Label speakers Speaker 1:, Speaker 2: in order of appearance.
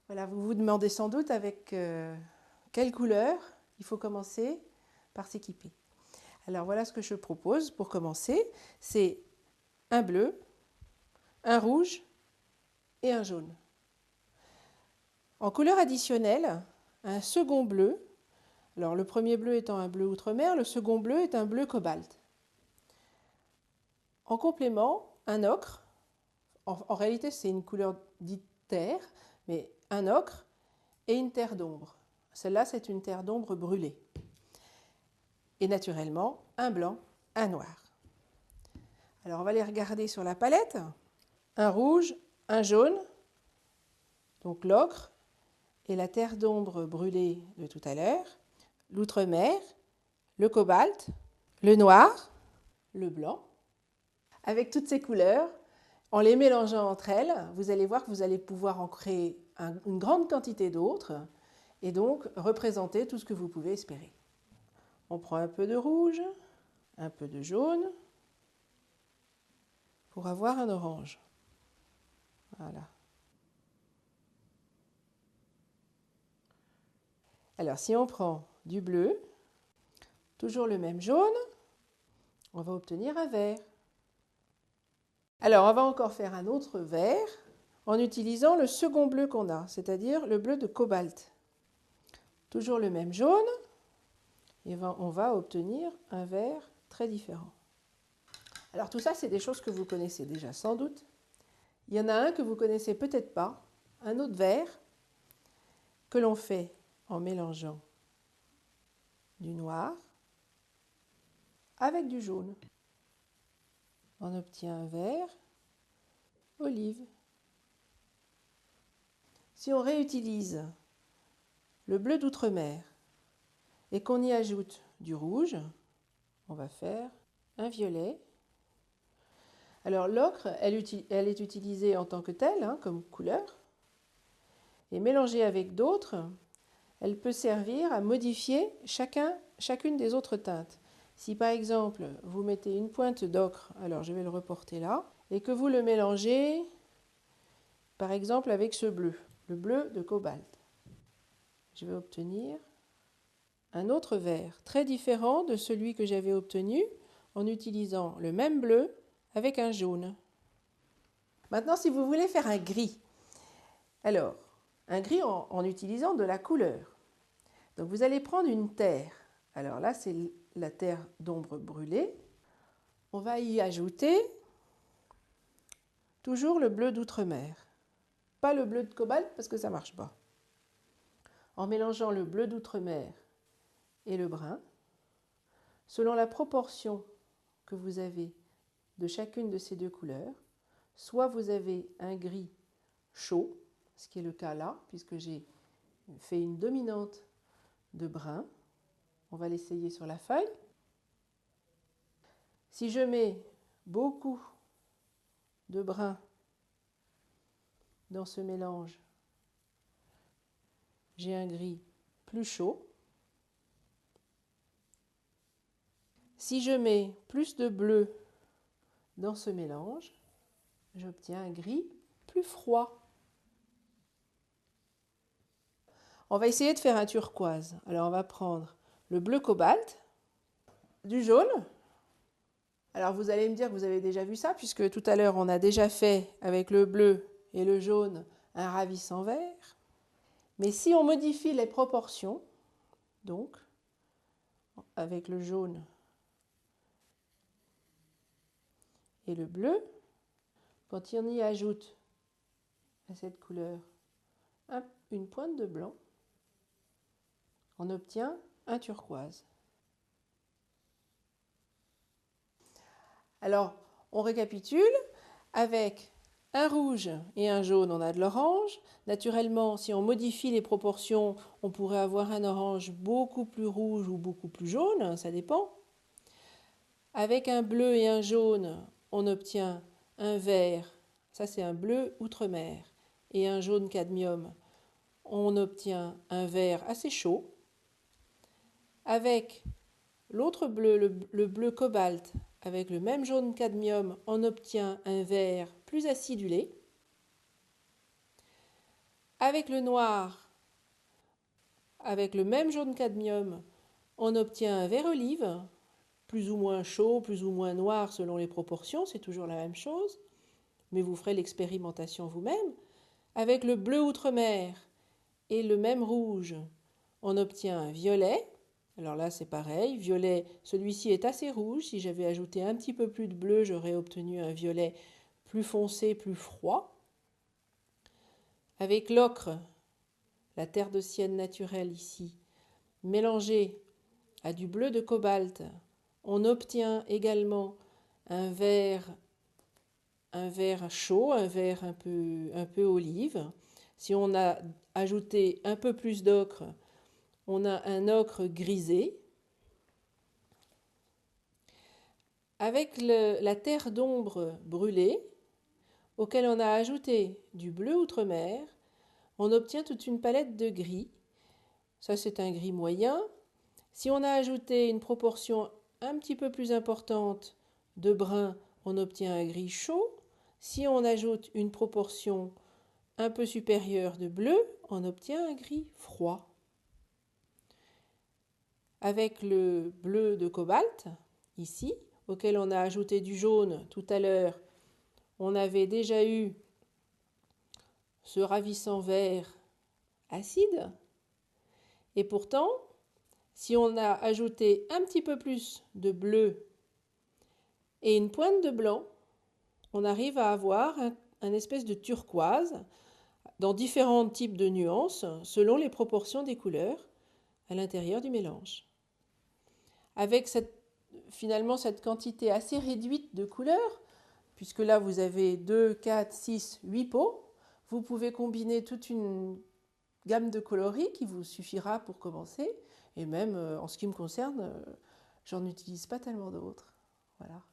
Speaker 1: Voilà, vous vous demandez sans doute avec quelle couleur il faut commencer par s'équiper. Alors voilà ce que je propose pour commencer, c'est un bleu, un rouge et un jaune. En couleur additionnelle, un second bleu. Alors le premier bleu étant un bleu outre-mer, le second bleu est un bleu cobalt. En complément, un ocre. En réalité, c'est une couleur dite terre, mais un ocre et une terre d'ombre. Celle-là, c'est une terre d'ombre brûlée. Et naturellement, un blanc, un noir. Alors, on va les regarder sur la palette. Un rouge, un jaune, donc l'ocre et la terre d'ombre brûlée de tout à l'heure, l'outre-mer, le cobalt, le noir, le blanc. Avec toutes ces couleurs, en les mélangeant entre elles, vous allez voir que vous allez pouvoir en créer une grande quantité d'autres et donc représenter tout ce que vous pouvez espérer. On prend un peu de rouge, un peu de jaune pour avoir un orange. Voilà. Alors si on prend du bleu, toujours le même jaune, on va obtenir un vert. Alors on va encore faire un autre vert en utilisant le second bleu qu'on a, c'est-à-dire le bleu de cobalt. Toujours le même jaune, et on va obtenir un vert très différent. Alors tout ça, c'est des choses que vous connaissez déjà sans doute. Il y en a un que vous connaissez peut-être pas, un autre vert, que l'on fait en mélangeant du noir avec du jaune. On obtient un vert olive. Si on réutilise le bleu d'outre-mer et qu'on y ajoute du rouge, on va faire un violet. Alors l'ocre, elle est utilisée en tant que telle, comme couleur, et mélangée avec d'autres, elle peut servir à modifier chacune des autres teintes. Si par exemple vous mettez une pointe d'ocre, alors je vais le reporter là, et que vous le mélangez par exemple avec ce bleu, le bleu de cobalt, je vais obtenir un autre vert très différent de celui que j'avais obtenu en utilisant le même bleu avec un jaune. Maintenant, si vous voulez faire un gris, alors un gris en utilisant de la couleur. Donc vous allez prendre une terre. Alors là, c'est la terre d'ombre brûlée. On va y ajouter toujours le bleu d'outre-mer. Pas le bleu de cobalt parce que ça ne marche pas. En mélangeant le bleu d'outre-mer et le brun, selon la proportion que vous avez de chacune de ces deux couleurs, soit vous avez un gris chaud, ce qui est le cas là, puisque j'ai fait une dominante de brun. On va l'essayer sur la feuille. Si je mets beaucoup de brun dans ce mélange, j'ai un gris plus chaud. Si je mets plus de bleu dans ce mélange, j'obtiens un gris plus froid. On va essayer de faire un turquoise. Alors on va prendre le bleu cobalt, du jaune. Alors vous allez me dire que vous avez déjà vu ça, puisque tout à l'heure on a déjà fait avec le bleu et le jaune un ravissant vert. Mais si on modifie les proportions, donc avec le jaune et le bleu, quand on y ajoute à cette couleur une pointe de blanc, on obtient un turquoise. Alors, on récapitule. Avec un rouge et un jaune, on a de l'orange. Naturellement, si on modifie les proportions, on pourrait avoir un orange beaucoup plus rouge ou beaucoup plus jaune, ça dépend. Avec un bleu et un jaune, on obtient un vert, ça c'est un bleu outre-mer, et un jaune cadmium, on obtient un vert assez chaud. Avec l'autre bleu, le bleu cobalt, avec le même jaune cadmium, on obtient un vert plus acidulé. Avec le noir, avec le même jaune cadmium, on obtient un vert olive, plus ou moins chaud, plus ou moins noir selon les proportions, c'est toujours la même chose, mais vous ferez l'expérimentation vous-même. Avec le bleu outre-mer et le même rouge, on obtient un violet. Alors là, c'est pareil, violet, celui-ci est assez rouge. Si j'avais ajouté un petit peu plus de bleu, j'aurais obtenu un violet plus foncé, plus froid. Avec l'ocre, la terre de sienne naturelle ici, mélangée à du bleu de cobalt, on obtient également un vert chaud, un vert un peu olive. Si on a ajouté un peu plus d'ocre, on a un ocre grisé. Avec la terre d'ombre brûlée, auquel on a ajouté du bleu outre-mer, on obtient toute une palette de gris. Ça, c'est un gris moyen. Si on a ajouté une proportion un petit peu plus importante de brun, on obtient un gris chaud. Si on ajoute une proportion un peu supérieure de bleu, on obtient un gris froid. Avec le bleu de cobalt, ici, auquel on a ajouté du jaune tout à l'heure, on avait déjà eu ce ravissant vert acide. Et pourtant, si on a ajouté un petit peu plus de bleu et une pointe de blanc, on arrive à avoir un espèce de turquoise dans différents types de nuances selon les proportions des couleurs à l'intérieur du mélange. Avec finalement cette quantité assez réduite de couleurs, puisque là vous avez 2, 4, 6, 8 pots, vous pouvez combiner toute une gamme de coloris qui vous suffira pour commencer. Et même en ce qui me concerne, j'en utilise pas tellement d'autres. Voilà.